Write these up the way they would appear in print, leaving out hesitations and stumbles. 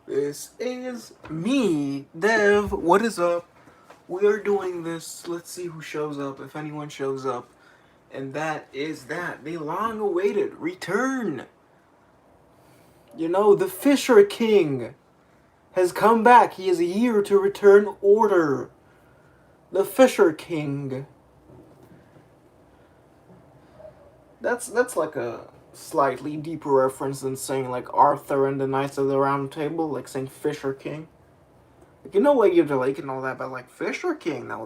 This is me, Dev. What is up? We are doing this. Let's see who shows up, if anyone shows up. And that is that. The long awaited return. The Fisher King has come back. He is here to return order. The Fisher King. That's like a slightly deeper reference than saying like Arthur and the Knights of the Round Table, like saying Fisher King. Like you're the lake and all that, but like Fisher King, now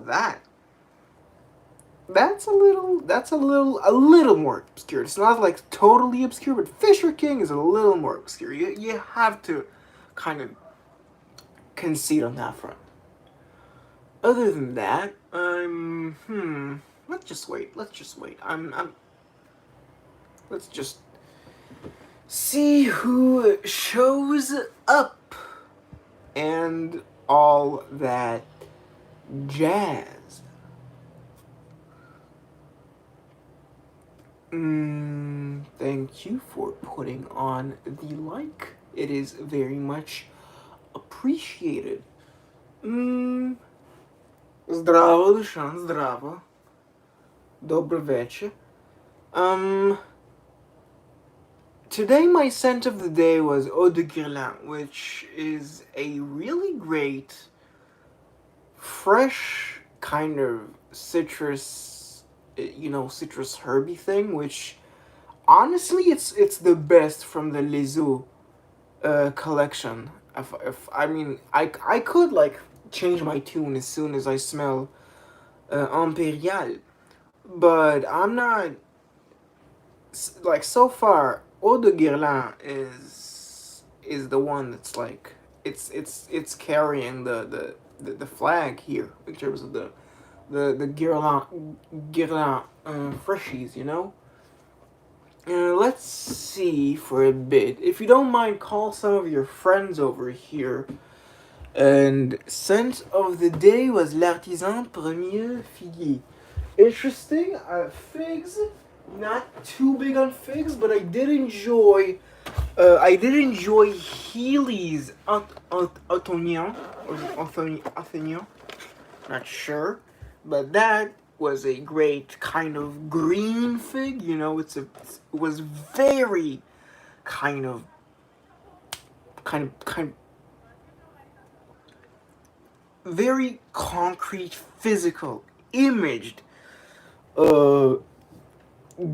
that's a little more obscure. It's not like totally obscure, but Fisher King is a little more obscure. You have to kind of concede on that front. Other than that, let's just wait. Let's just see who shows up and all that jazz. Thank you for putting on the like. It is very much appreciated. Zdravo, Dushan, zdravo. Dobry wieczór. Today my scent of the day was Eau de Guerlain, which is a really great, fresh kind of citrus, citrus herby thing, which honestly it's the best from the Les Eaux collection. I could like change my tune as soon as I smell Imperial, but I'm not like so far. Eau de Guerlain is the one that's like it's carrying the flag here in terms of the Guerlain freshies, let's see for a bit. If you don't mind, call some of your friends over here. And scent of the day was l'artisan premier figuier. Interesting. Figs. Not too big on figs, but I did enjoy. Healy's Autonien or Autonien. Not sure, but that was a great kind of green fig. It was very kind of very concrete, physical, imaged,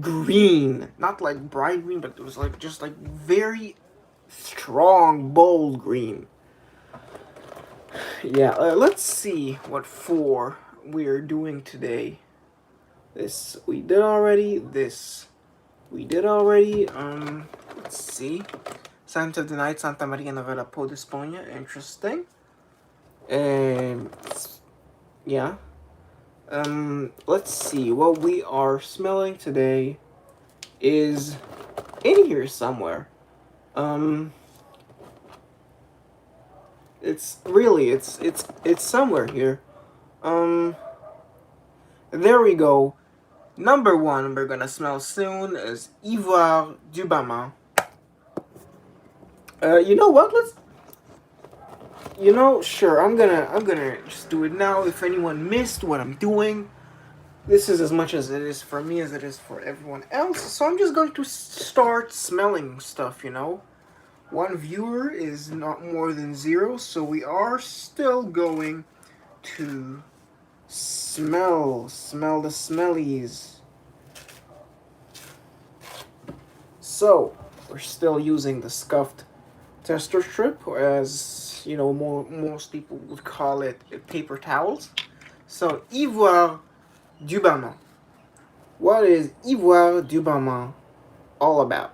green. Not like bright green, but it was like just like very strong, bold green. Yeah, let's see what four we're doing today. This we did already. This we did already. Let's see. Santa of the Night, Santa Maria Novella Po d'Espagne. Interesting. Yeah. Let's see. What we are smelling today is in here somewhere. It's really it's somewhere here. There we go. Number one we're gonna smell soon is Ivoire du Balmain. You know what? Sure, I'm gonna just do it now. If anyone missed what I'm doing, this is as much as it is for me as it is for everyone else. So I'm just going to start smelling stuff, One viewer is not more than 0, so we are still going to smell the smellies. So, we're still using the scuffed tester strip, or as most people would call it, paper towels. So, Ivoire du Balmain. What is Ivoire du Balmain all about?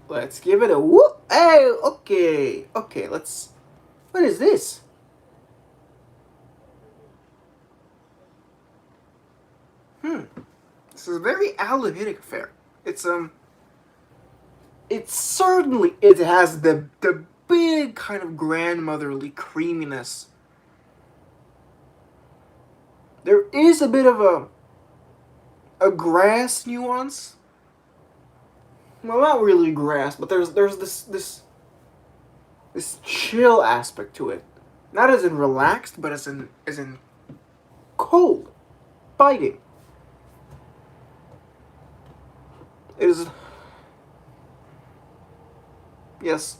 Let's give it a whoop. Hey, okay, let's... What is this? This is a very allohitic affair. It has the big kind of grandmotherly creaminess there is a bit of a grass nuance. Well, not really grass, but there's this chill aspect to it. Not as in relaxed, but as in cold, biting. It is, yes.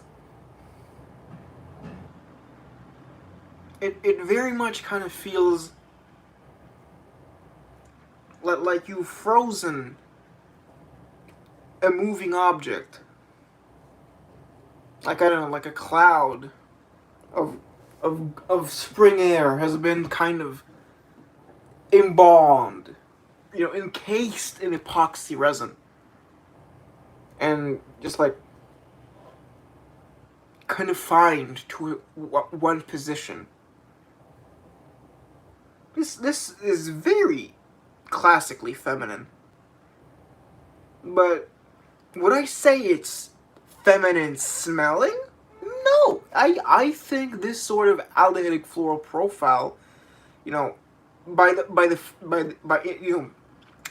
It very much kind of feels like you've frozen a moving object. Like, I don't know, like a cloud of spring air has been kind of embalmed, encased in epoxy resin, and just like confined to one position. This is very classically feminine, but would I say it's feminine smelling? No, I think this sort of aldehydic floral profile, you know,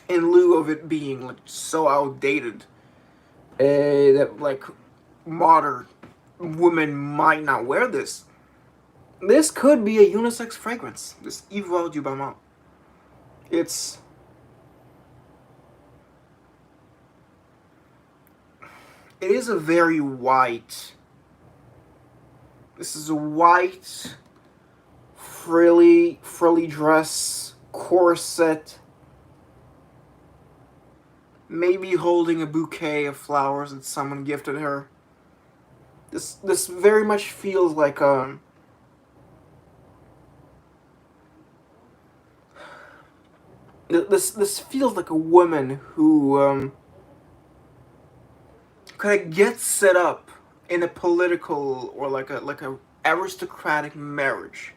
in lieu of it being like so outdated, that like modern women might not wear this. This could be a unisex fragrance. This Ivoire du Balmain. It's it is a very white. This is a white, frilly dress, corset, maybe holding a bouquet of flowers that someone gifted her. This very much feels like this feels like a woman who kind of gets set up in a political or like a aristocratic marriage,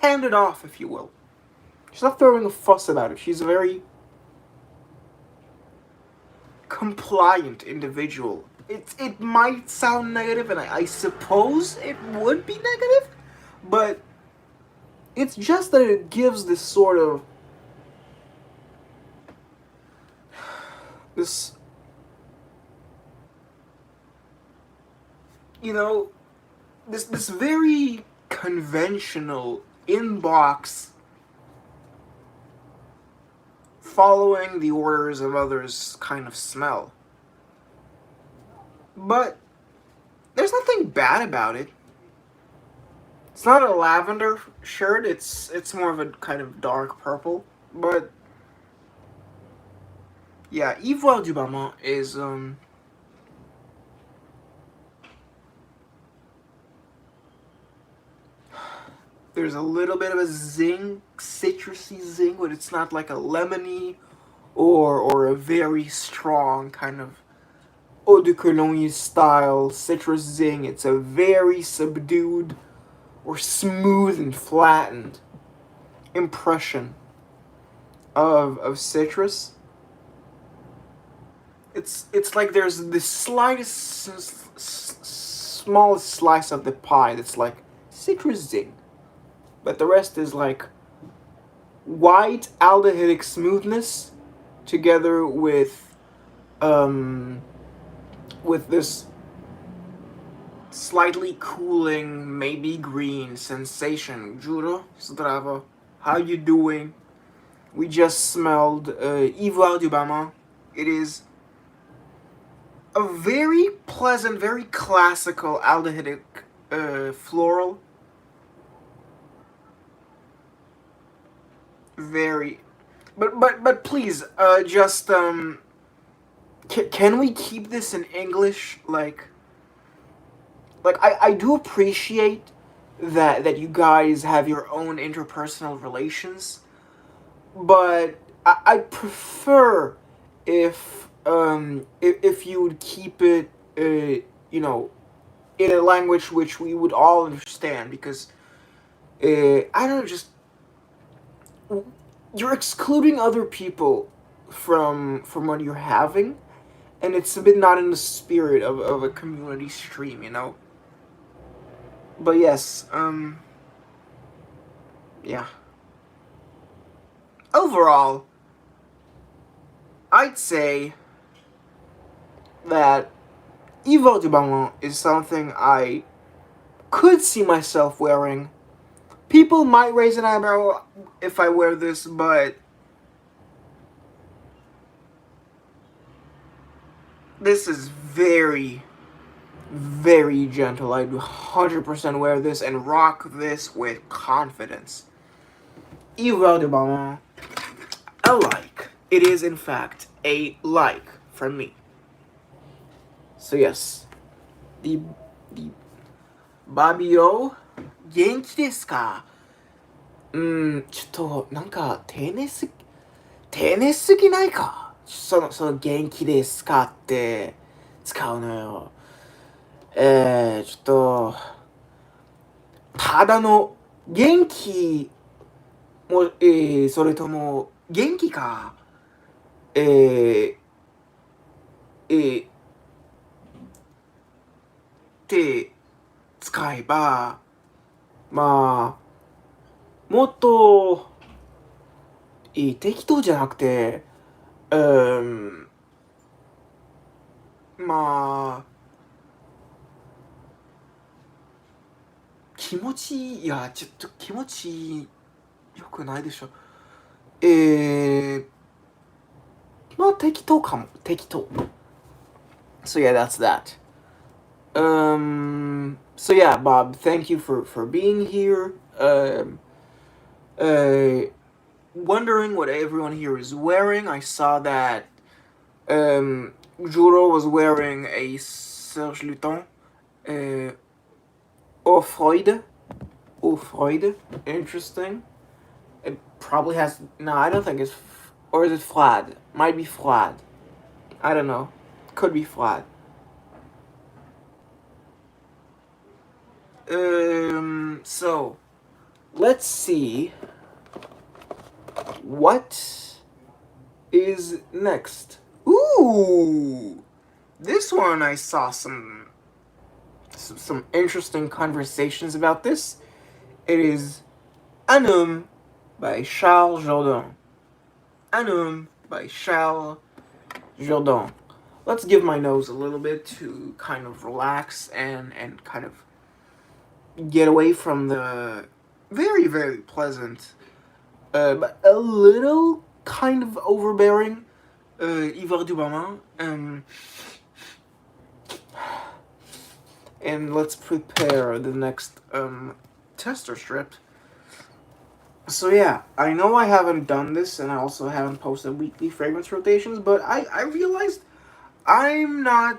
handed off, if you will. She's not throwing a fuss about it. She's a very compliant individual. It might sound negative, and I suppose it would be negative, but it's just that it gives this sort of this this very conventional inbox following the orders of others kind of smell. But there's nothing bad about it. It's not a lavender shirt, it's more of a kind of dark purple. But yeah, Ivoire du Balmain is there's a little bit of a zing, citrusy zing, but it's not like a lemony or a very strong kind of eau de cologne style citrus zing. It's a very subdued or smooth and flattened impression of citrus. It's like there's the smallest slice of the pie that's like citrus zing, but the rest is like white aldehydic smoothness together with this slightly cooling, maybe green sensation. Juro, zdravo, how you doing? We just smelled Ivoire du Balmain. It is a very pleasant, very classical aldehydic floral. Very, but please, just can we keep this in English? Like I do appreciate that you guys have your own interpersonal relations, but I prefer if you would keep it in a language which we would all understand, because I don't know, just you're excluding other people from what you're having, and it's a bit not in the spirit of a community stream. But yes, yeah. overall, I'd say that Ivoire du Balmain is something I could see myself wearing. People might raise an eyebrow if I wear this, but this is very, very gentle. I'd 100% wear this and rock this with confidence. Ivoire du Balmain, a like. It is, in fact, a like from me. So yes, the Babio, 元気ですか？ちょっと、なんか、丁寧すぎないか？その元気ですかって使うのよ。ちょっと、ただの元気も、それとも元気か、えー、って使えば、まあ、もっと、適当じゃなくて、まあ、気持ちいい、いや、ちょっと気持ちよくないでしょ。まあ、適当かも。適当。So yeah, that's that. So yeah, Bob, thank you for being here. Wondering what everyone here is wearing. I saw that Juro was wearing a Serge Luton Au Freud. Au Freud. Interesting. It probably has... No, I don't think it's... Or is it Flad? Might be Flad. I don't know. Could be Flad. So... Let's see... What is next? Ooh! This one I saw some interesting conversations about this. It is Un Homme by Charles Jourdan. Un Homme by Charles Jourdan. Let's give my nose a little bit to kind of relax and kind of get away from the very, very pleasant, but a little kind of overbearing Ivoire du Balmain. And let's prepare the next tester strip. So yeah, I know I haven't done this, and I also haven't posted weekly fragrance rotations, but I realized I'm not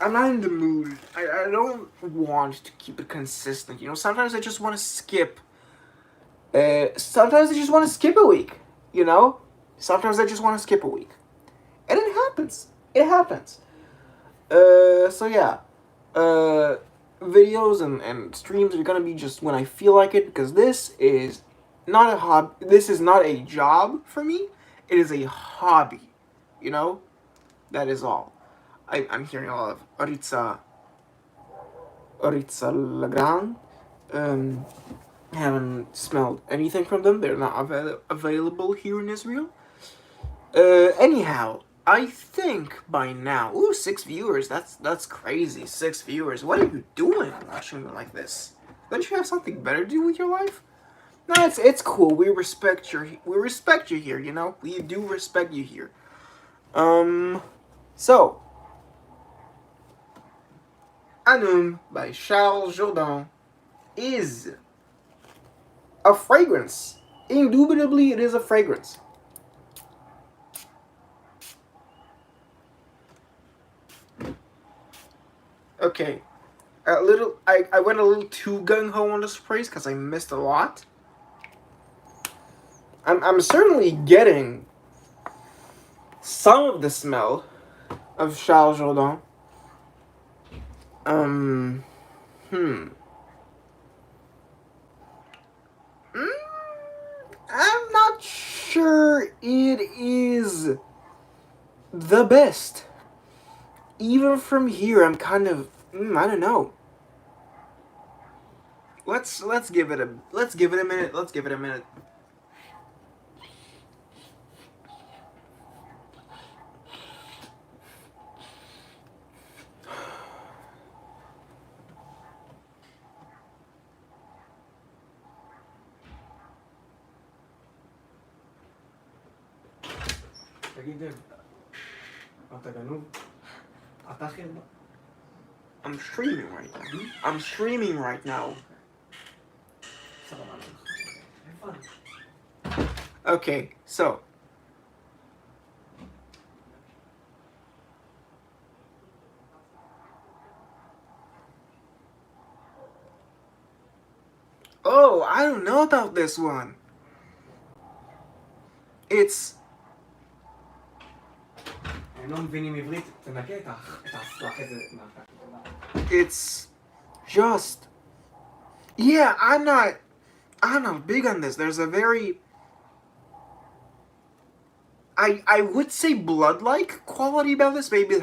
in the mood. I don't want to keep it consistent. You know, sometimes I just want to skip. Sometimes I just want to skip a week. You know, sometimes I just want to skip a week, and it happens. It happens. So yeah, videos and streams are gonna be just when I feel like it, because this is not a hobby. This is not a job for me. It is a hobby. You know, that is all. I'm hearing a lot of Oritza Legrand. Haven't smelled anything from them. They're not available here in Israel. Anyhow, I think by now, 6 viewers. That's crazy. 6 viewers. What are you doing watching me like this? Don't you have something better to do with your life? No, it's cool. We respect you here. You know, we do respect you here. So, Un Homme by Charles Jourdan is a fragrance. Indubitably, it is a fragrance. Okay, I went a little too gung-ho on this phrase because I missed a lot. I'm certainly getting some of the smell of Charles Jourdan. I'm not sure it is the best. Even from here, I'm kind of I don't know. Let's give it a minute. Let's give it a minute. I'm streaming right now. I'm streaming right now. Okay, so. Oh, I don't know about this one. It's just, yeah, I'm not big on this. There's a very, I would say blood-like quality about this. Maybe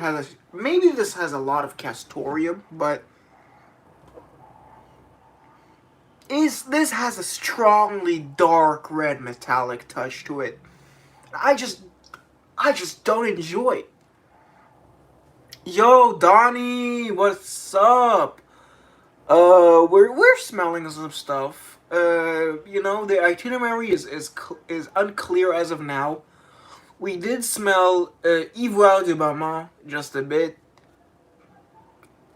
this has a lot of castoreum, but this has a strongly dark red metallic touch to it. I just don't enjoy it. Yo, Donnie, what's up? We're smelling some stuff. You know, the itinerary is unclear as of now. We did smell Ivoire du Balmain just a bit.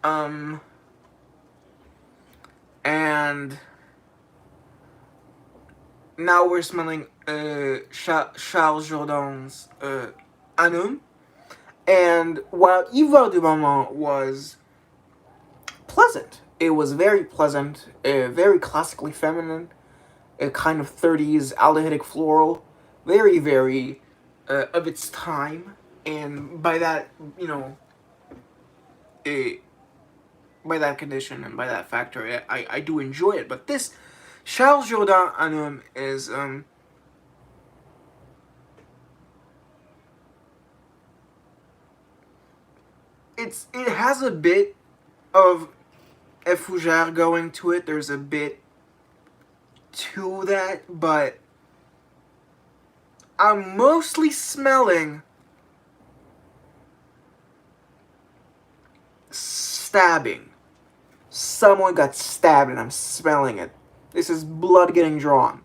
And now we're smelling Charles Jourdan's Un Homme. And while Ivoire du Balmain was pleasant, it was very pleasant, very classically feminine, a kind of 30s aldehydic floral, very, very of its time. And by that, you know, by that condition and by that factor, I do enjoy it. But this Charles Jourdan Un Homme is it has a bit of a fougère going to it. There's a bit to that, but I'm mostly smelling stabbing. Someone got stabbed and I'm smelling it. This is blood getting drawn.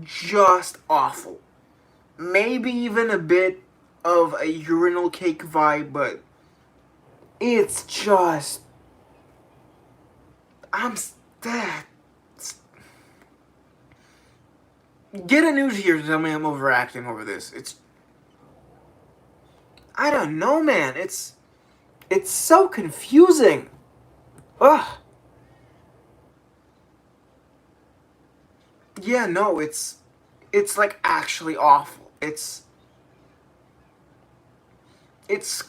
Just awful. Maybe even a bit of a urinal cake vibe, but it's just... Get a news here to tell me I'm overacting over this. I don't know, man. It's so confusing. Ugh. Yeah, no, it's like actually awful. It's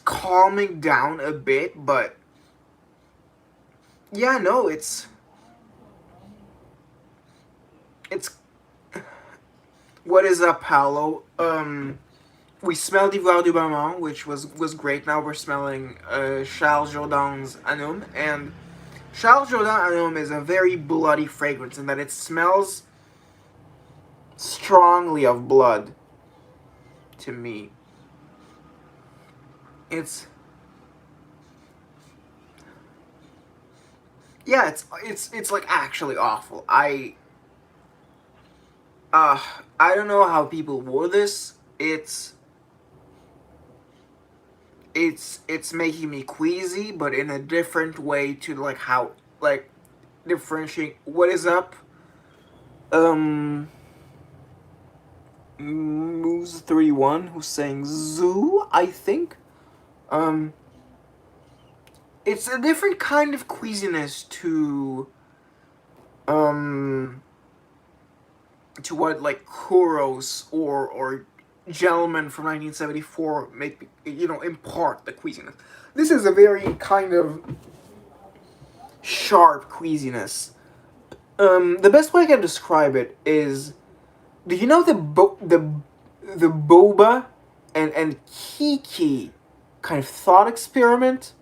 calming down a bit, but yeah, no, it's what is up, Paolo? We smelled Ivoire du Balmain, which was great. Now we're smelling Charles Jourdan's Un Homme, and Charles Jourdan Un Homme is a very bloody fragrance in that it smells strongly of blood to me. It's like actually awful. I don't know how people wore this. It's making me queasy, but in a different way to like how like differentiate. What is up? Moose31 who's saying zoo, I think. It's a different kind of queasiness to what like Kuros or Gentleman from 1974 make, you know, impart the queasiness. This is a very kind of sharp queasiness. The best way I can describe it is, do you know the boba and kiki kind of thought experiment?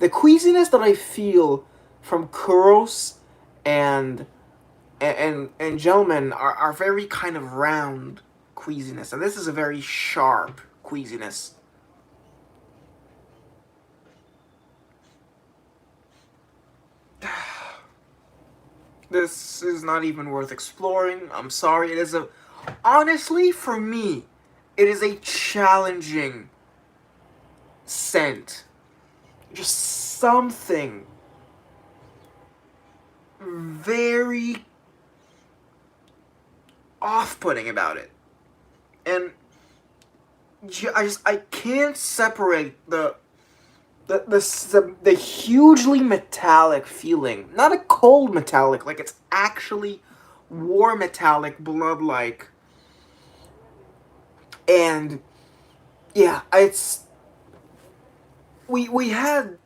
The queasiness that I feel from Kuros and Gentlemen are very kind of round queasiness, and this is a very sharp queasiness. This is not even worth exploring. I'm sorry. Honestly, for me, It is a challenging scent. Just something very off-putting about it. And I can't separate the hugely metallic feeling, not a cold metallic, like it's actually war metallic, blood like, and yeah, it's we had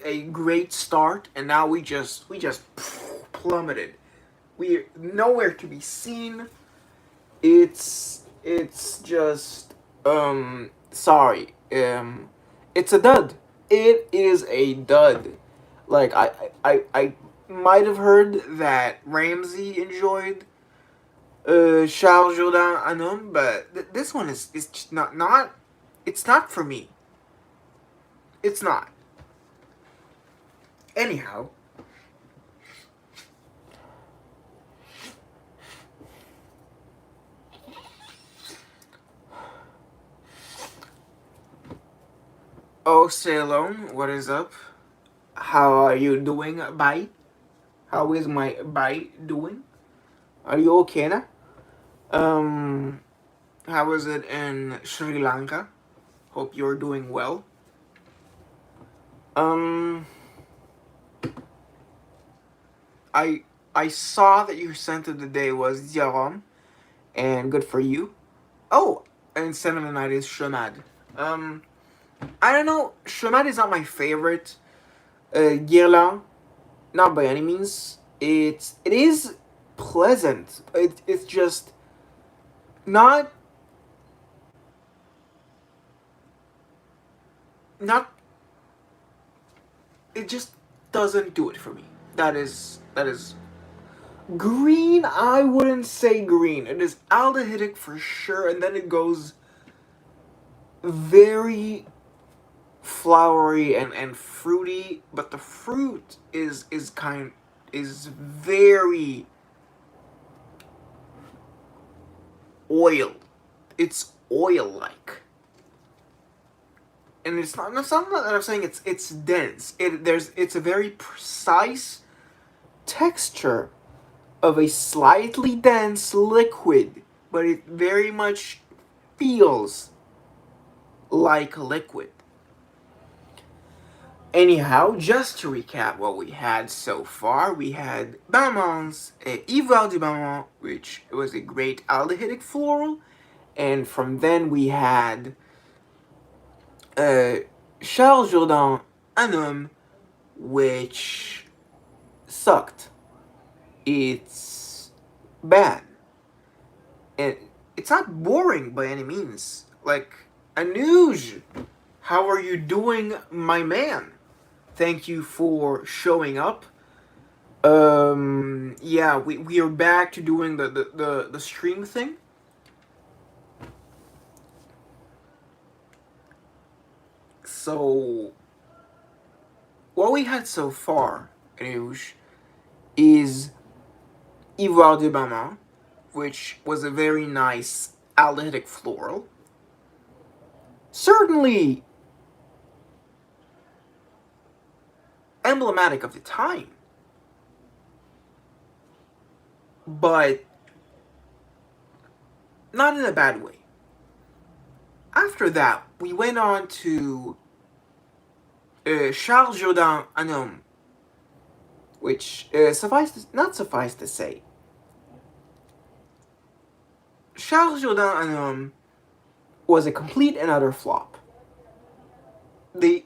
a great start, and now we just plummeted. We're nowhere to be seen. It's just sorry. It's a dud. It is a dud. Like I might have heard that Ramsey enjoyed Charles Jourdan Un Homme, but this one is just not it's not for me. It's not. Anyhow, oh Ceylon, what is up? How are you doing, bye? How is my bye doing? Are you okay now? Um, how is it in Sri Lanka? Hope you're doing well. Um, I I saw that your scent of the day was Diarom, and good for you. Oh, and scent of the night is Shomad. Um, I don't know. Shomad is not my favorite. Guerlain, not by any means. It is pleasant. It's just not not. It just doesn't do it for me. That is green. I wouldn't say green. It is aldehydic for sure, and then it goes very flowery and fruity. But the fruit is very oil. It's oil like. And it's not that I'm saying it's dense. It's a very precise texture of a slightly dense liquid, but it very much feels like a liquid. Anyhow, just to recap what we had so far, we had Balmain's Ivoire du Balmain, which was a great aldehydic floral, and from then we had uh, Charles Jourdan Un Homme, which sucked. It's bad. And it's not boring by any means. Like, Anuj, how are you doing, my man? Thank you for showing up. Yeah, we are back to doing the stream thing. So, what we had so far, Anuj, is Ivoire de Balmain, which was a very nice aldehydic floral. Certainly emblematic of the time, but not in a bad way. After that, we went on to Charles Jourdan Un Homme, which not suffice to say, Charles Jourdan Un Homme was a complete and utter flop. The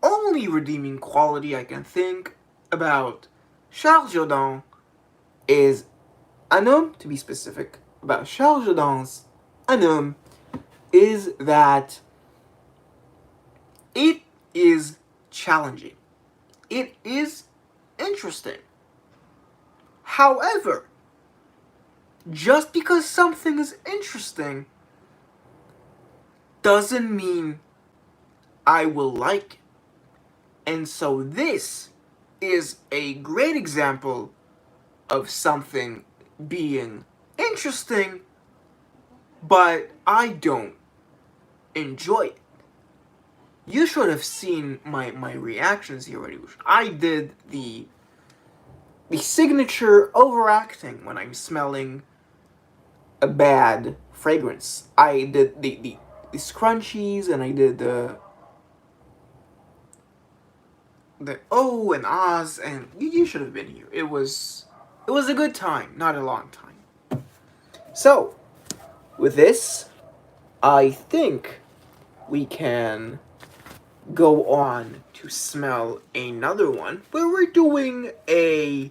only redeeming quality I can think about Charles Jourdan is Un Homme, to be specific, about Charles Jourdan's Un Homme, is that it is challenging. It is interesting. However, just because something is interesting doesn't mean I will like it. And so this is a great example of something being interesting but I don't enjoy it. You should have seen my reactions here already. I did the signature overacting when I'm smelling a bad fragrance. I did the scrunchies, and I did the oh and ahs, and you should have been here. It was a good time, not a long time. So, with this, I think we can go on to smell another one where we're doing a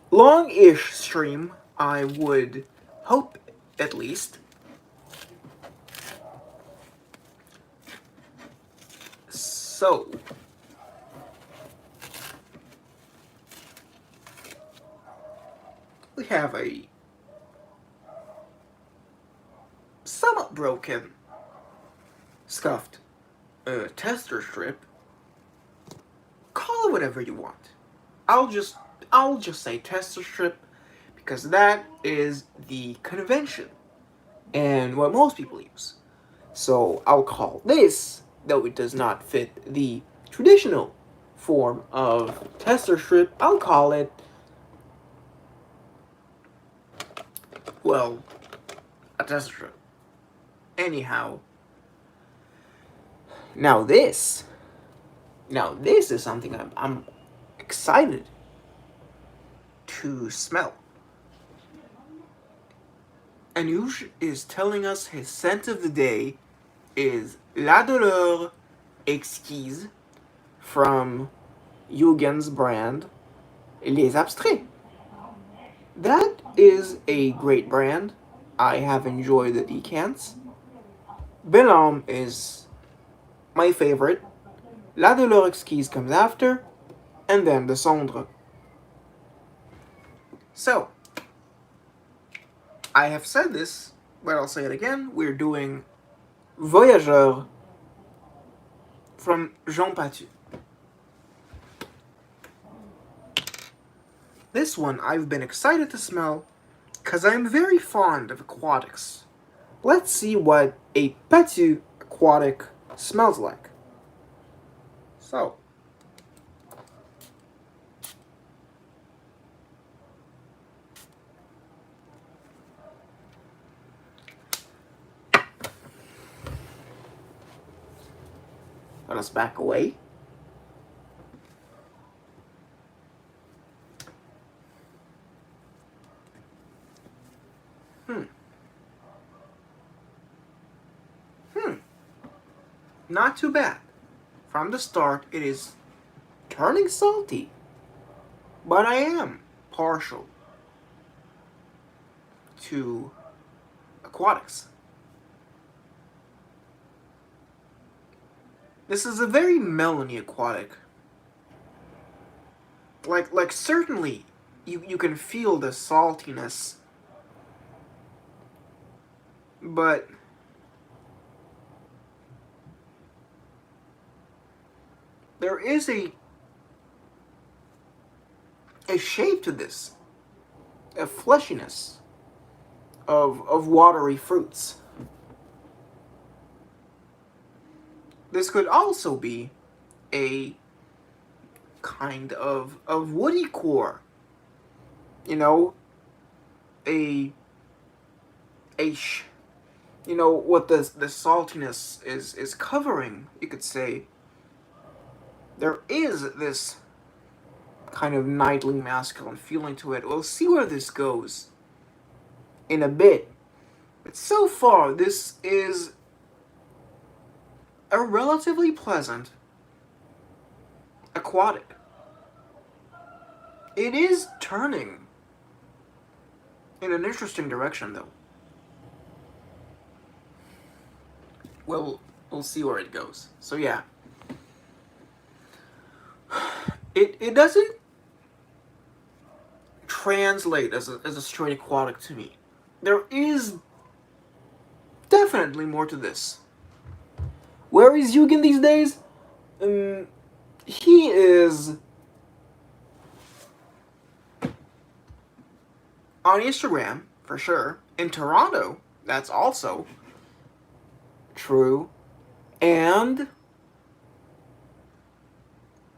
long-ish stream, I would hope, at least. So, we have a somewhat broken, scuffed tester strip. Call it whatever you want. I'll just say tester strip because that is the convention and what most people use. So I'll call this, though it does not fit the traditional form of tester strip, I'll call it, well, a tester strip. Anyhow, now this is something I'm excited to smell. Anoush is telling us his scent of the day is La Douleur Exquise from Jugend's brand Les Abstraits. That is a great brand. I have enjoyed the decants. Bel Homme is my favorite. La Douleur Exquise comes after, and then the Cendre. So, I have said this, but I'll say it again. We're doing Voyageur from Jean Patou. This one I've been excited to smell because I'm very fond of aquatics. Let's see what a Patou aquatic smells like. So, let us back away. Not too bad. From the start, it is turning salty, but I am partial to aquatics. This is a very melony aquatic. Like certainly, you can feel the saltiness, but there is a shape to this, a fleshiness of watery fruits. This could also be a kind of woody core. You know, a you know what the saltiness is covering, you could say. There is this kind of knightly masculine feeling to it. We'll see where this goes in a bit. But so far, this is a relatively pleasant aquatic. It is turning in an interesting direction, though. We'll see where it goes. So yeah. It doesn't translate as a straight aquatic to me. There is definitely more to this. Where is Yugen these days? He is on Instagram, for sure. In Toronto, That's also true. And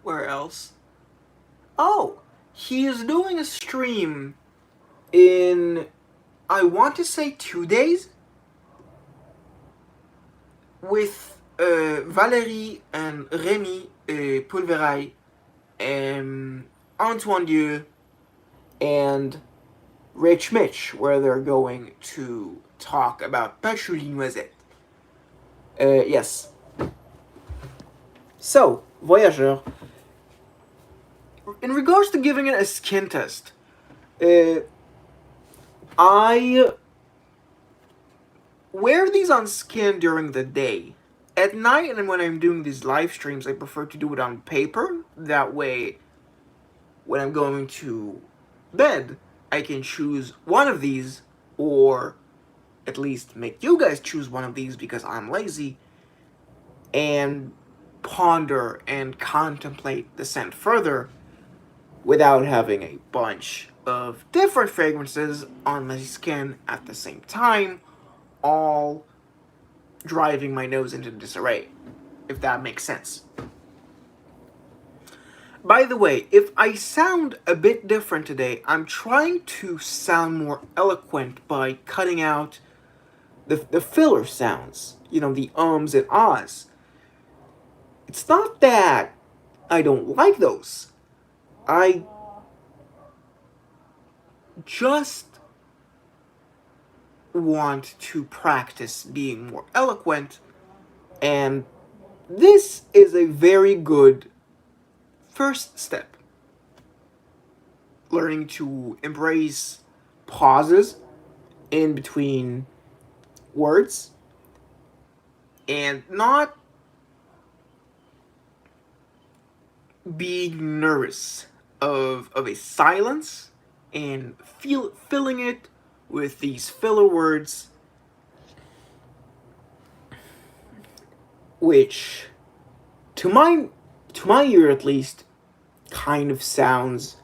where else? Oh, he is doing a stream in, I want to say, 2 days with Valérie and Rémi Pulveraille, Antoine Dieu, and Rich Mitch, where they're going to talk about Patchouli Noisette. Yes. So, Voyageur, in regards to giving it a skin test, I wear these on skin during the day. At night, and when I'm doing these live streams, I prefer to do it on paper. That way, when I'm going to bed, I can choose one of these, or at least make you guys choose one of these because I'm lazy, and ponder and contemplate the scent further without having a bunch of different fragrances on my skin at the same time, all driving my nose into disarray, if that makes sense. By the way, if I sound a bit different today, I'm trying to sound more eloquent by cutting out the filler sounds, the ums and ahs. It's not that I don't like those. I just want to practice being more eloquent, and this is a very good first step. Learning to embrace pauses in between words and not being nervous of a silence and filling it with these filler words, which to my ear at least kind of sounds,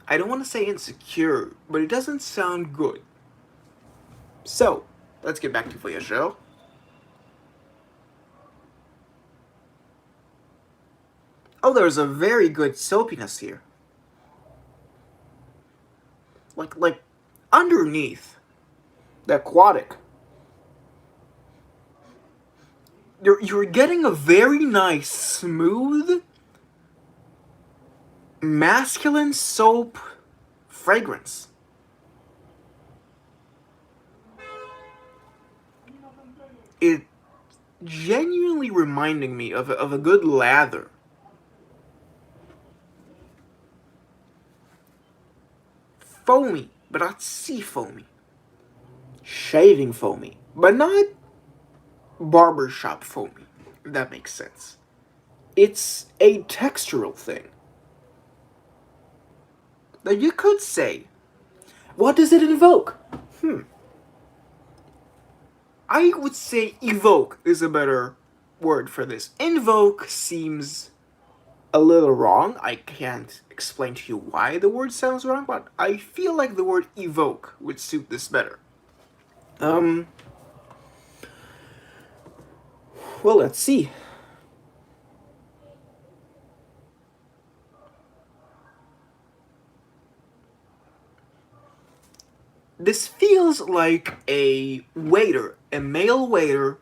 I don't want to say insecure, but it doesn't sound good. So, let's get back to Voyageur. Oh, there's a very good soapiness here. Like underneath the aquatic, you're getting a very nice, smooth, masculine soap fragrance. It genuinely reminding me of a good lather. Foamy, but not sea foamy. Shaving foamy, but not barbershop foamy, if that makes sense. It's a textural thing. That you could say, what does it invoke? I would say evoke is a better word for this. Invoke seems a little wrong. I can't explain to you why the word sounds wrong, but I feel like the word evoke would suit this better. Well, let's see. This feels like a waiter, a male waiter,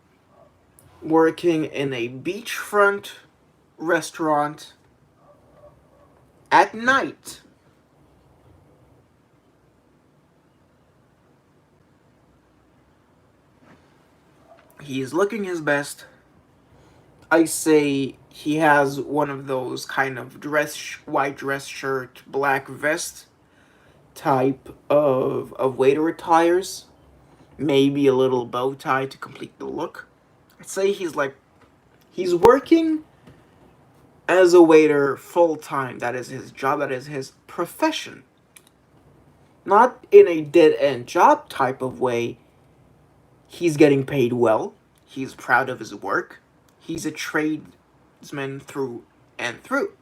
working in a beachfront restaurant at night. He is looking his best. I say he has one of those kind of white dress shirt, black vest type of waiter attires. Maybe a little bow tie to complete the look. I'd say he's working as a waiter full time. That is his job, that is his profession. Not in a dead end job type of way. He's getting paid well. He's proud of his work. He's a tradesman through and through.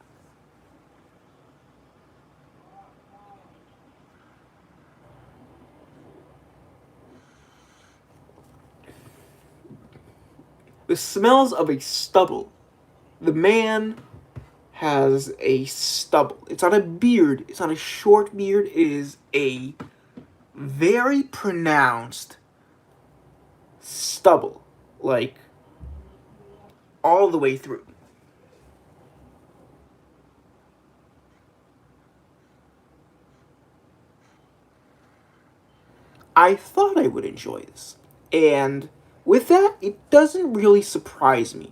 The smells of a stubble. The man has a stubble. It's not a beard. It's not a short beard. It is a very pronounced stubble. Like, all the way through. I thought I would enjoy this. And with that, it doesn't really surprise me.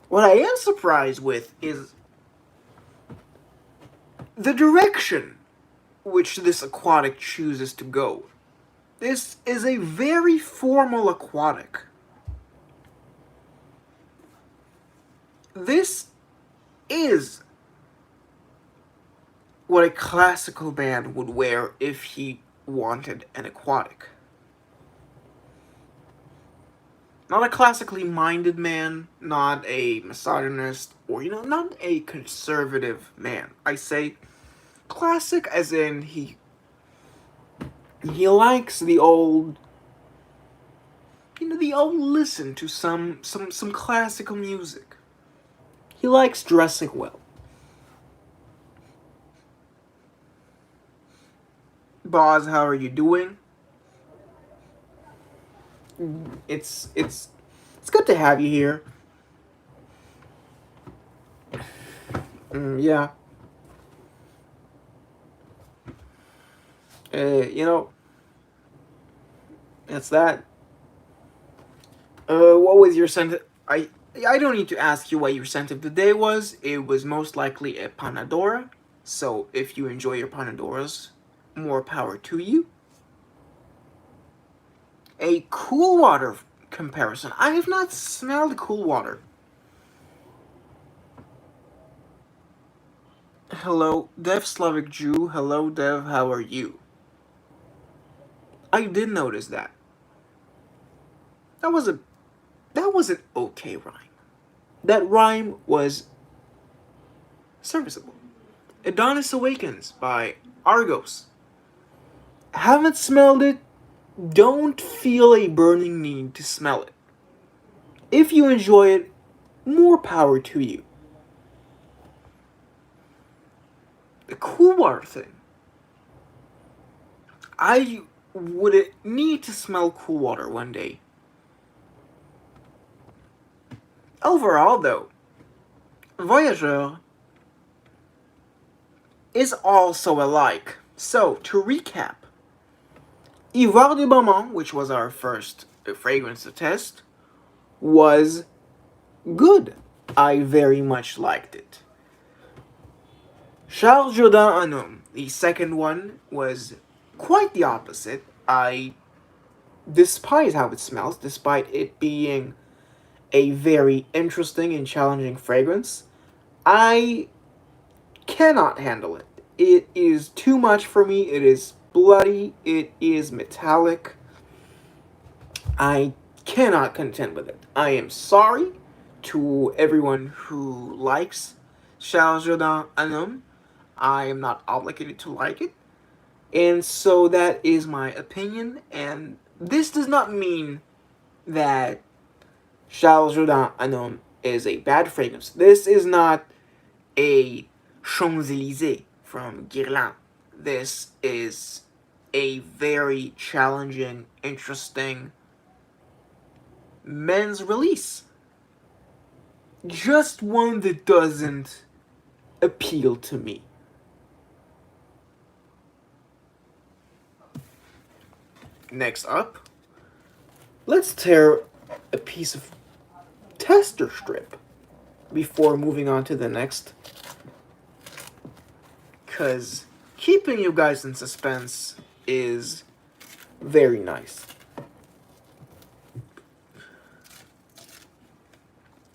What I am surprised with is the direction which this aquatic chooses to go. This is a very formal aquatic. This is what a classical man would wear if he wanted an aquatic. Not a classically minded man, not a misogynist, or, not a conservative man. I say classic as in he likes the old, the old listen to some classical music. He likes dressing well. Boz, how are you doing? It's good to have you here. Yeah. It's that. What was your scent? I don't need to ask you what your scent of the day was. It was most likely a Panadora. So if you enjoy your Panadoras, more power to you. A cool water comparison. I have not smelled cool water. Hello, Dev Slavic Jew. Hello, Dev. How are you? I did notice that. That was an okay rhyme. That rhyme was serviceable. Adonis Awakens by Argos. Haven't smelled it. Don't feel a burning need to smell it. If you enjoy it, more power to you. The cool water thing. I would need to smell cool water one day. Overall, though, Voyageur is also alike. So, to recap, Ivoire de Balmain, which was our first fragrance to test, was good. I very much liked it. Charles Jourdan Un, Homme, the second one, was quite the opposite. I despise how it smells, despite it being a very interesting and challenging fragrance. I cannot handle it. It is too much for me. It is bloody. It is metallic. I cannot contend with it. I am sorry to everyone who likes Charles Jourdan Un Homme. I am not obligated to like it. And so that is my opinion. And this does not mean that Charles Jourdan Un Homme is a bad fragrance. This is not a Champs-Élysées from Guerlain. This is a very challenging, interesting men's release. Just one that doesn't appeal to me. Next up, let's tear a piece of tester strip before moving on to the next, because keeping you guys in suspense is very nice.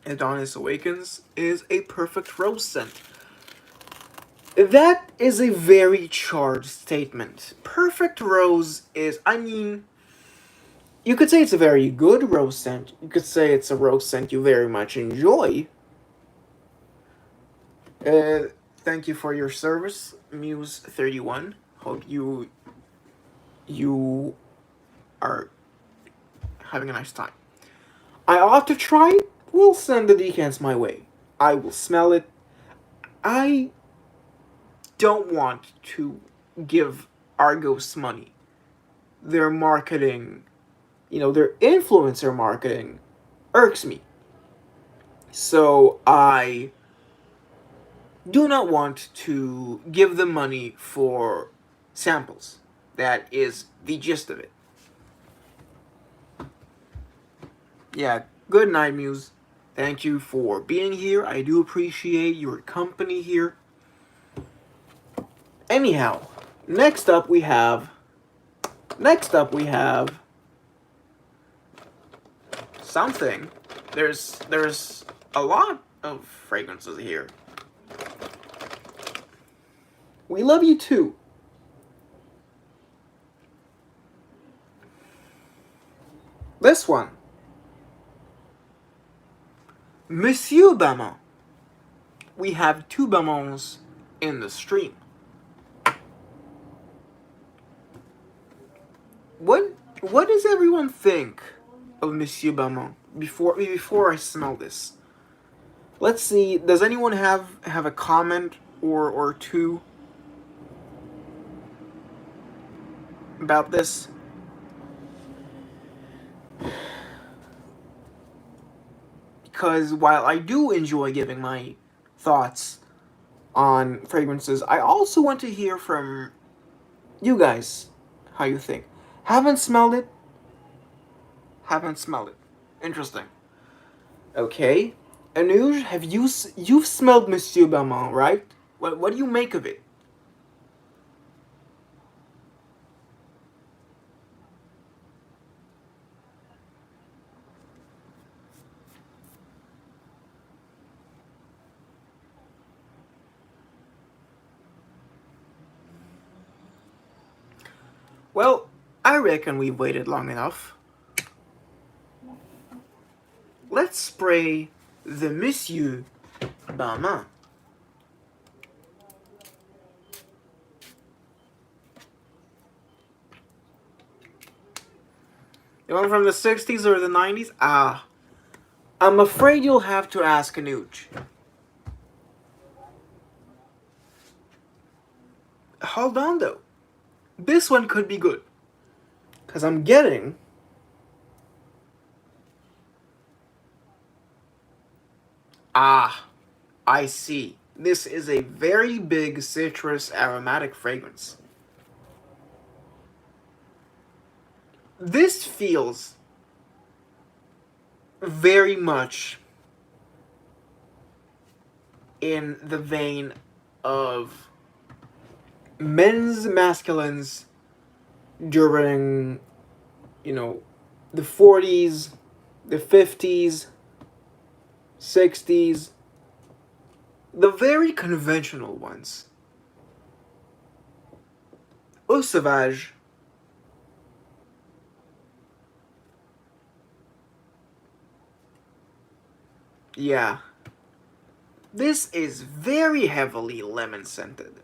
Adonis Awakens is a perfect rose scent. That is a very charged statement. Perfect rose is, you could say it's a very good rose scent. You could say it's a rose scent you very much enjoy. Thank you for your service, Muse31. Hope you are having a nice time. I ought to try it. We'll send the decants my way. I will smell it. I don't want to give Argos money. Their marketing, their influencer marketing irks me. So I do not want to give them money for samples. That is the gist of it. Yeah, good night, Muse. Thank you for being here. I do appreciate your company here. Anyhow, next up we have something. There's a lot of fragrances here. We love you too. This one. Monsieur Balmain. We have two Balmains in the stream. What does everyone think of Monsieur Balmain before I smell this? Let's see. Does anyone have a comment or two about this? Because while I do enjoy giving my thoughts on fragrances, I also want to hear from you guys how you think. Haven't smelled it. Haven't smelled it. Interesting. Okay. Anuj, you've smelled Monsieur Balmain, right? What do you make of it? Well, I reckon we've waited long enough. Let's spray the Monsieur Balmain. You want from the 60s or the 90s? I'm afraid you'll have to ask Anuj. Hold on though. This one could be good. Because I'm getting... I see. This is a very big citrus aromatic fragrance. This feels very much in the vein of men's masculines during, the 40s, the 50s, 60s, the very conventional ones. Eau Sauvage. Yeah. This is very heavily lemon scented.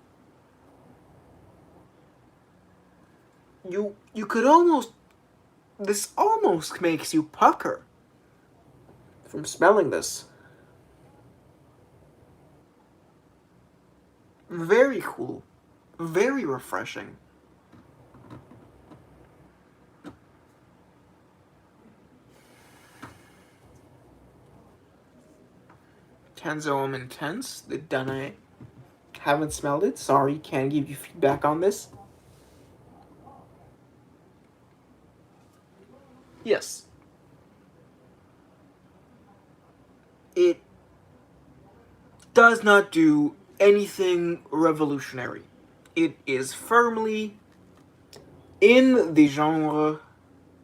You could almost... This almost makes you pucker from smelling this. Very cool. Very refreshing. Homme Intense. The Danae. Haven't smelled it. Sorry, can't give you feedback on this. Yes. It does not do anything revolutionary. It is firmly in the genre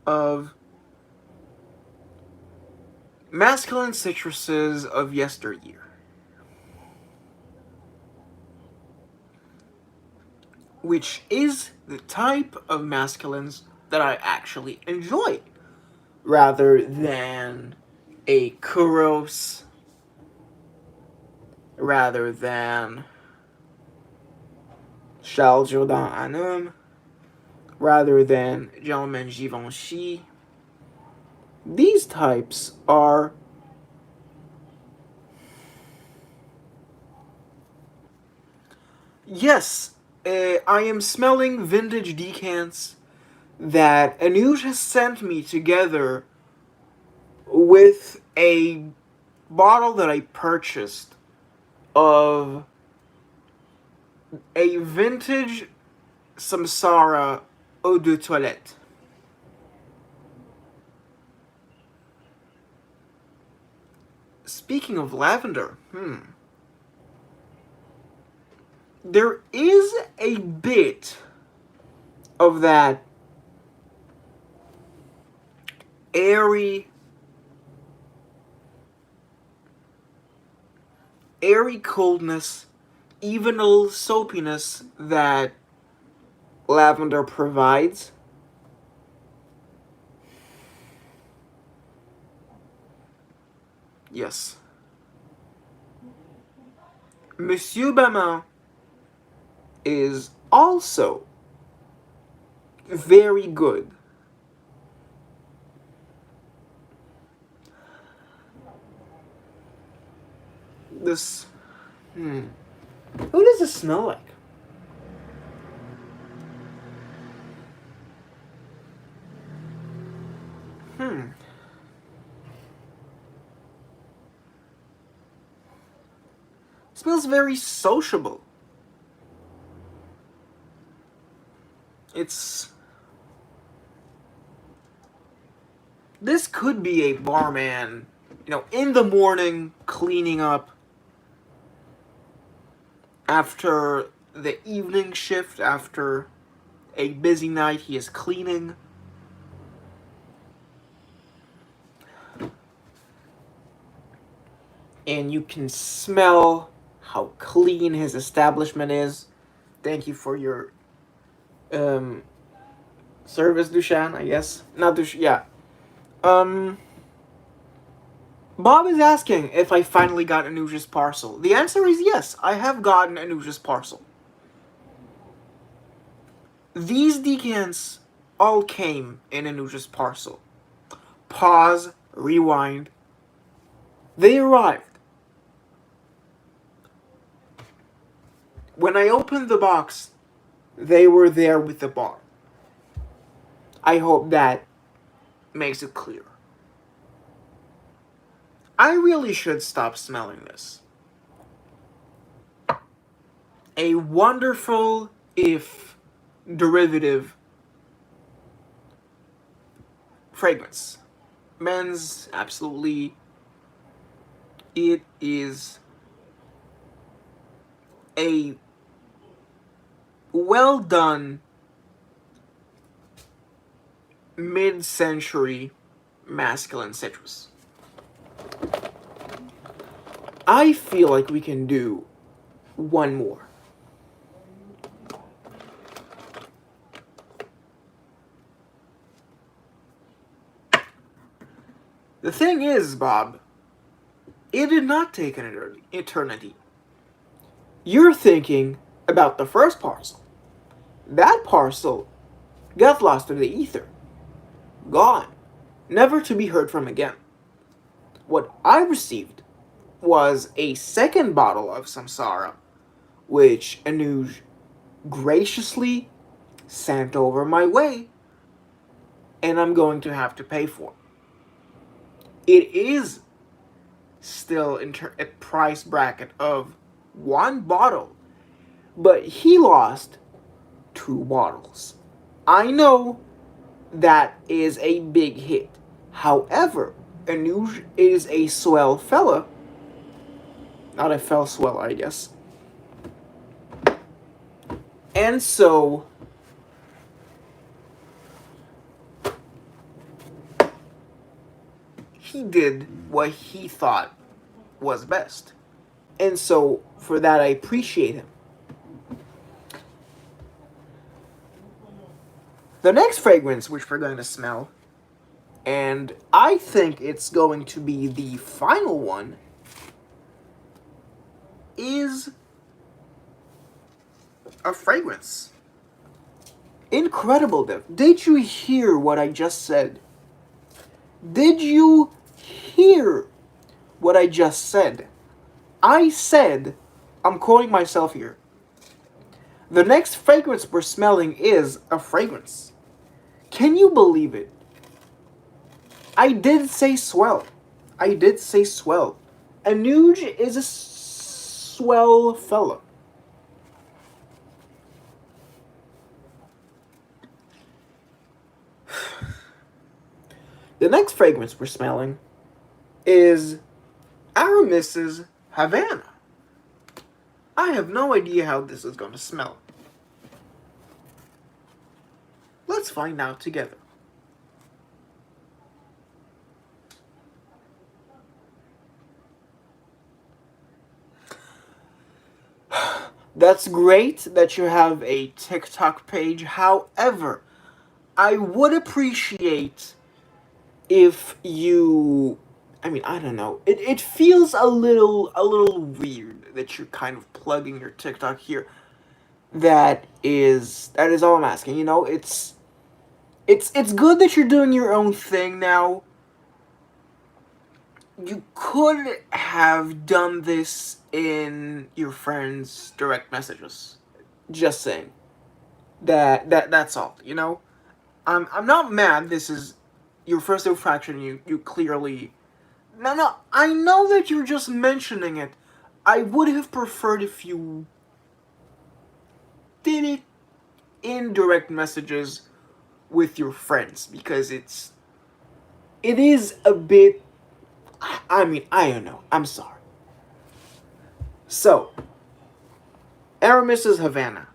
of masculine citruses of yesteryear. Which is the type of masculines that I actually enjoy, rather than a Kuros, rather than Charles Jourdan Un, rather than Gentleman Givenchy, These types are yes, I am smelling vintage decants that Anuj has sent me together with a bottle that I purchased of a vintage Samsara eau de toilette. Speaking of lavender, there is a bit of that airy, coldness, even a little soapiness that lavender provides. Yes. Monsieur Balmain is also very good. This. Who does this smell like? It smells very sociable. It's. This could be a barman, in the morning cleaning up after the evening shift, after a busy night, he is cleaning. And you can smell how clean his establishment is. Thank you for your service, Dushan, I guess. Not Dushan, yeah. Bob is asking if I finally got Anuja's parcel. The answer is yes, I have gotten Anuja's parcel. These decants all came in Anuja's parcel. Pause, rewind. They arrived. When I opened the box, they were there with the bar. I hope that makes it clear. I really should stop smelling this. A wonderful, if derivative, fragrance. Men's, absolutely. It is a well done mid-century masculine citrus. I feel like we can do one more. The thing is, Bob, it did not take an eternity. You're thinking about the first parcel. That parcel got lost to the ether. Gone. Never to be heard from again. What I received was a second bottle of Samsara, which Anuj graciously sent over my way, and I'm going to have to pay for. It is still a price bracket of one bottle, but he lost 2 bottles. I know that is a big hit. However, Anuj is a swell fella. Not a fell swell, I guess. And so he did what he thought was best. And so for that I appreciate him. The next fragrance which we're going to smell, and I think it's going to be the final one, is a fragrance. Incredible, Dev. Did you hear what I just said? Did you hear what I just said? I said, I'm quoting myself here, the next fragrance we're smelling is a fragrance. Can you believe it? I did say swell. I did say swell. Anuj is a swell fella. The next fragrance we're smelling is Aramis's Havana. I have no idea how this is going to smell. Let's find out together. That's great that you have a TikTok page. However, I would appreciate if you, I mean, I don't know. It feels a little weird that you're kind of plugging your TikTok here. That is all I'm asking. You know, it's good that you're doing your own thing now. You could have done this in your friends' direct messages. Just saying. That's all, you know? I'm not mad. This is your first infraction. You clearly, no, I know that you're just mentioning it. I would have preferred if you did it in direct messages with your friends, because it is a bit, I mean, I don't know. I'm sorry. So, Aramis is Havana.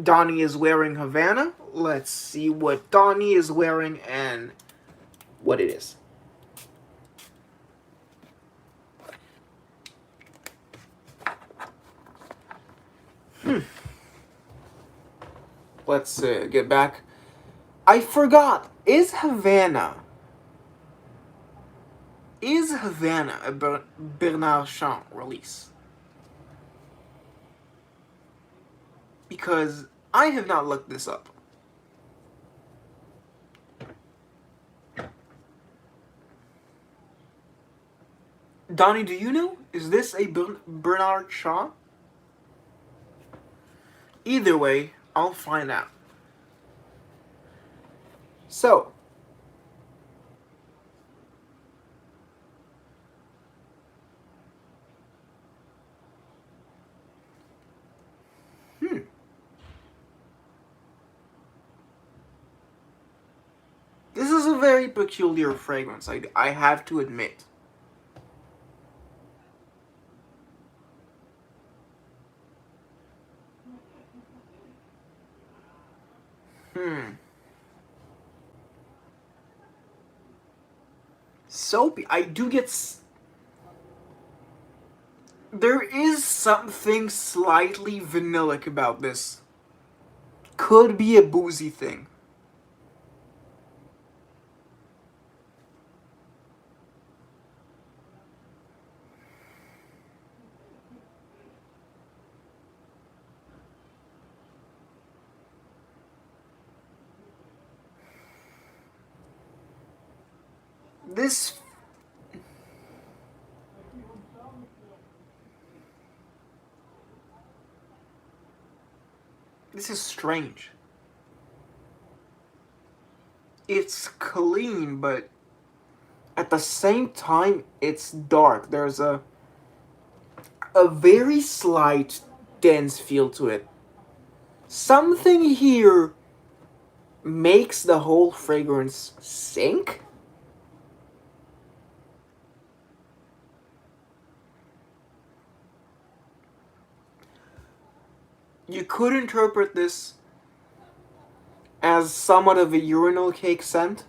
Donnie is wearing Havana. Let's see what Donnie is wearing and what it is. Let's get back. I forgot. Is Havana a Bernard Champ release? Because I have not looked this up. Donnie, do you know? Is this a Bernard Shaw? Either way, I'll find out. So, this is a very peculiar fragrance, I have to admit. Soapy. I do get. There is something slightly vanillic about this. Could be a boozy thing. This this is strange. It's clean, but at the same time, it's dark. There's a very slight dense feel to it. Something here makes the whole fragrance sink. You could interpret this as somewhat of a urinal cake scent.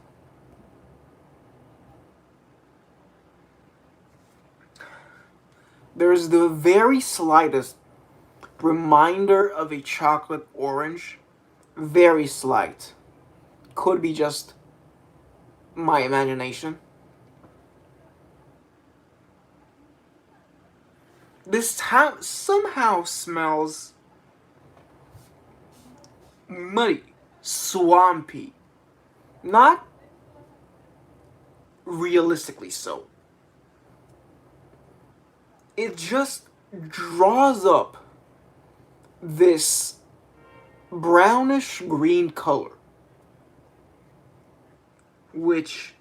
There's the very slightest reminder of a chocolate orange. Very slight. Could be just my imagination. This somehow smells muddy, swampy. Not realistically so. It just draws up this brownish green color, which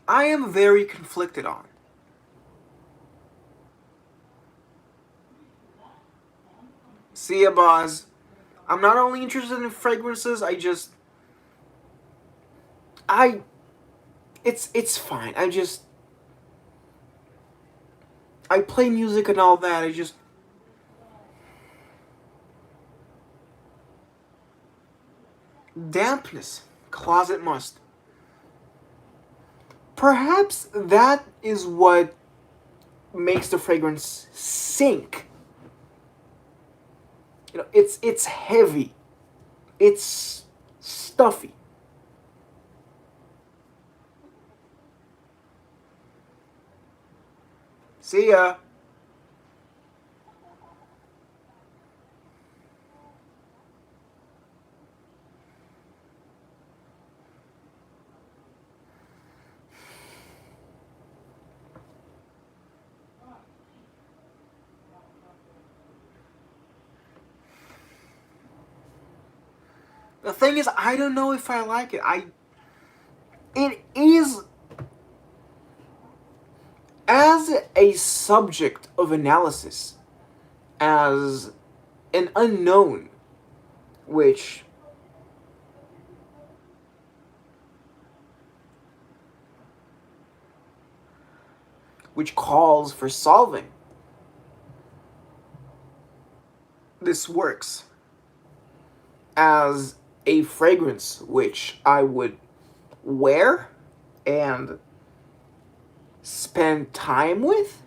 I am very conflicted on. See ya, boss. I'm not only interested in fragrances, I it's fine. I play music and all that. Dampness, closet must. Perhaps that is what makes the fragrance sink. It's heavy. It's stuffy. See ya. The thing is, I don't know if I like it. It is, as a subject of analysis, as an unknown, which calls for solving. This works as a fragrance which I would wear and spend time with.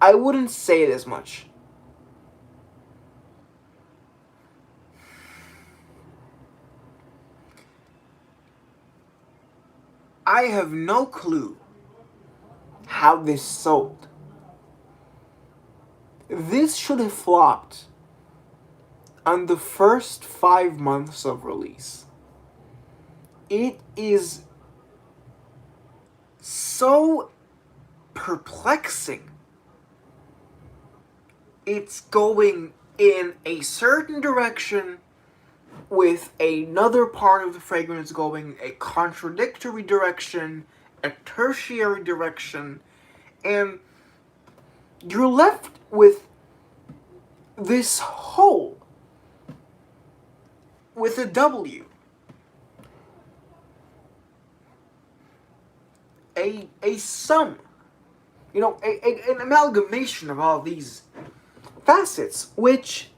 I wouldn't say it as much. I have no clue how this sold. This should have flopped on the first 5 months of release. It is so perplexing. It's going in a certain direction with another part of the fragrance going a contradictory direction, a tertiary direction, and you're left with this hole with a W. A sum. An amalgamation of all these facets, which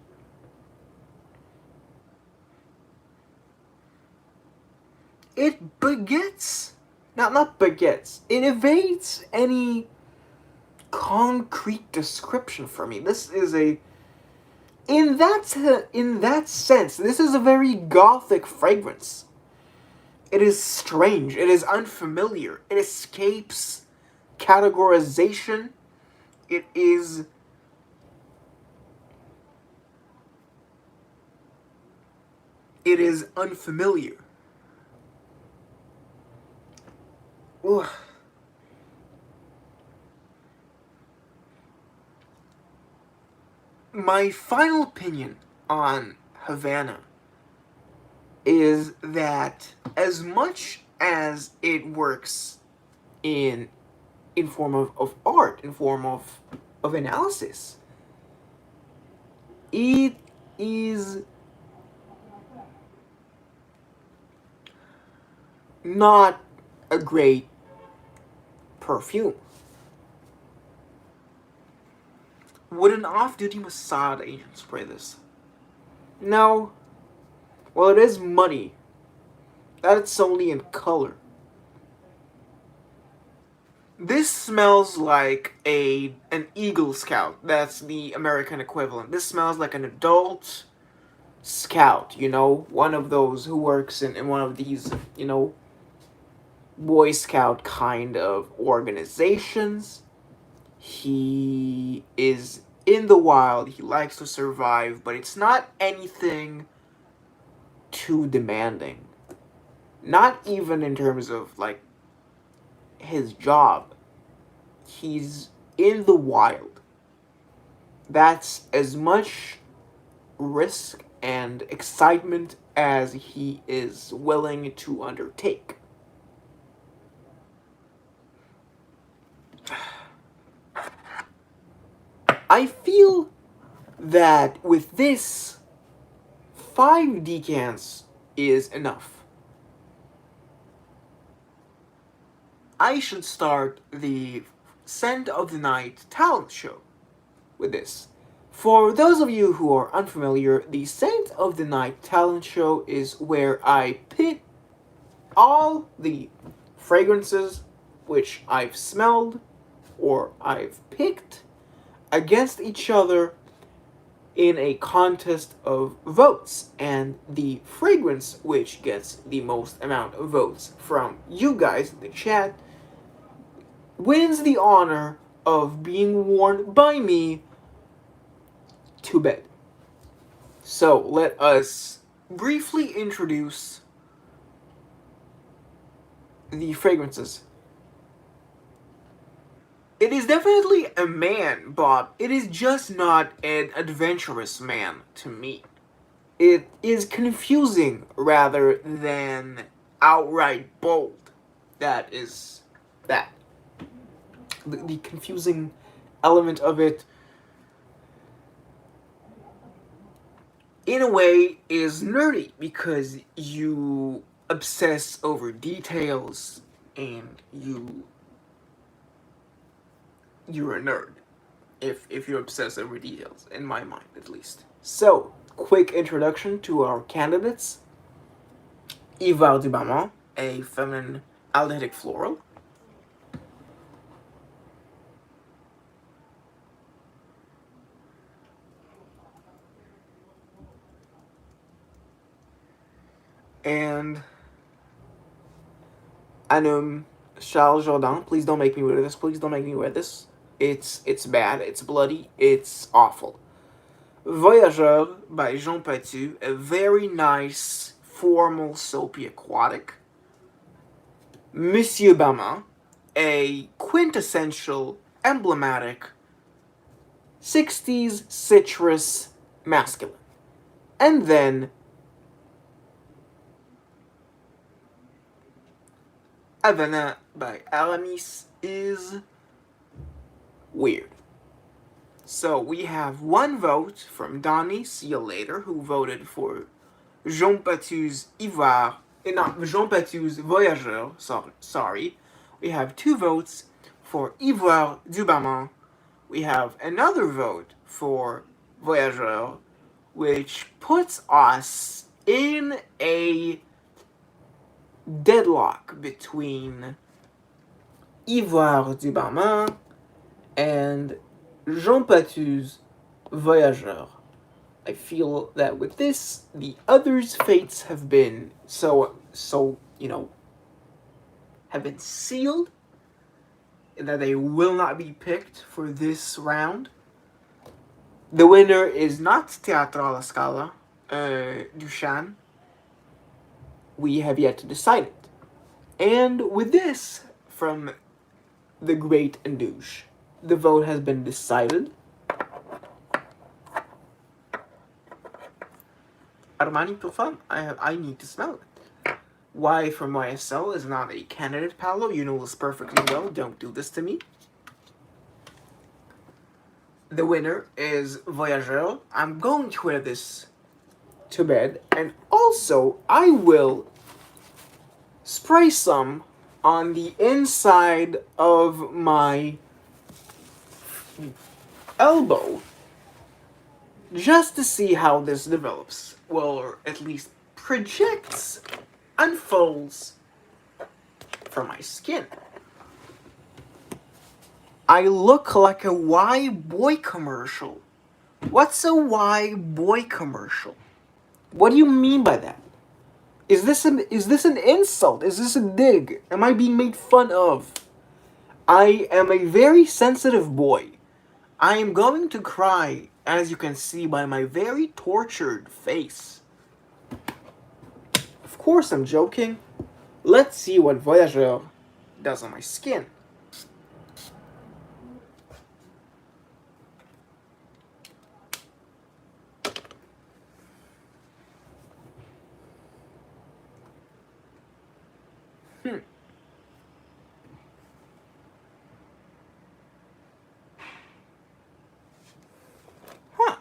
it begets, not begets, it evades any concrete description for me. This is in that sense, this is a very gothic fragrance. It is strange. It is unfamiliar. It escapes categorization. It is unfamiliar. Ugh. My final opinion on Havana is that as much as it works in form of art, in form of analysis, it is not a great perfume. Would an off-duty Mossad agent spray this? No. Well, it is muddy. That's only in color. This smells like an Eagle Scout. That's the American equivalent. This smells like an adult scout, one of those who works in one of these, Boy Scout kind of organizations. He is in the wild. He likes to survive, but it's not anything too demanding. Not even in terms of like his job. He's in the wild. That's as much risk and excitement as he is willing to undertake. I feel that with this, 5 decants is enough. I should start the Scent of the Night talent show with this. For those of you who are unfamiliar, the Scent of the Night talent show is where I pit all the fragrances which I've smelled or I've picked against each other in a contest of votes, and the fragrance which gets the most amount of votes from you guys in the chat wins the honor of being worn by me to bed. So let us briefly introduce the fragrances. It is definitely a man, Bob. It is just not an adventurous man to me. It is confusing rather than outright bold. That is that. The confusing element of it, in a way, is nerdy because you obsess over details and you're a nerd if you obsess over details, in my mind at least. So, quick introduction to our candidates. Ivoire du Balmain, a feminine aldehydic floral. And un homme, Charles Jourdan. Please don't make me wear this. Please don't make me wear this. It's bad. It's bloody. It's awful. Voyageur by Jean Patou. A very nice, formal, soapy aquatic. Monsieur Balmain. A quintessential, emblematic 60s citrus masculine. And then Havana by Aramis is weird. So we have one vote from Donnie, see you later, who voted for Jean Patou's Ivoire, not Jean Patou's Voyageur, sorry. We have 2 votes for Ivoire du Balmain. We have another vote for Voyageur, which puts us in a deadlock between Ivoire du Balmain and Jean Patou's Voyageur. I feel that with this, the others' fates have been have been sealed, that they will not be picked for this round. The winner is not Théâtre à la Scala, Duchamp. We have yet to decide it. And with this, from the great Andouche, the vote has been decided. Armani Parfum, I need to smell it. Y from YSL is not a candidate, Paolo. You know this perfectly well. Don't do this to me. The winner is Voyageur. I'm going to wear this to bed. And also, I will spray some on the inside of my elbow just to see how this develops. Well, or at least projects, unfolds from my skin. I look like a Y boy commercial. What's a Y boy commercial? What do you mean by that? Is this an insult? Is this a dig? Am I being made fun of? I am a very sensitive boy. I am going to cry, as you can see by my very tortured face. Of course I'm joking. Let's see what Voyageur does on my skin. Huh.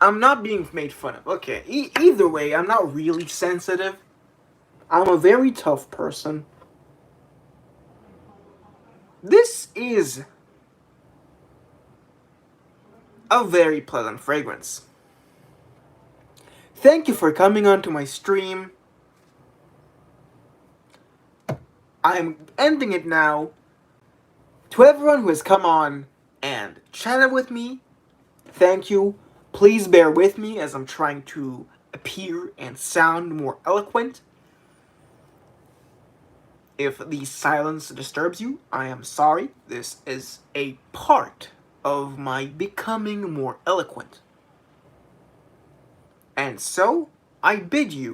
I'm not being made fun of. Okay, either way, I'm not really sensitive. I'm a very tough person. This is a very pleasant fragrance. Thank you for coming onto my stream. I'm ending it now. To everyone who has come on and chatted with me, thank you. Please bear with me as I'm trying to appear and sound more eloquent. If the silence disturbs you, I am sorry. This is a part of my becoming more eloquent. And so, I bid you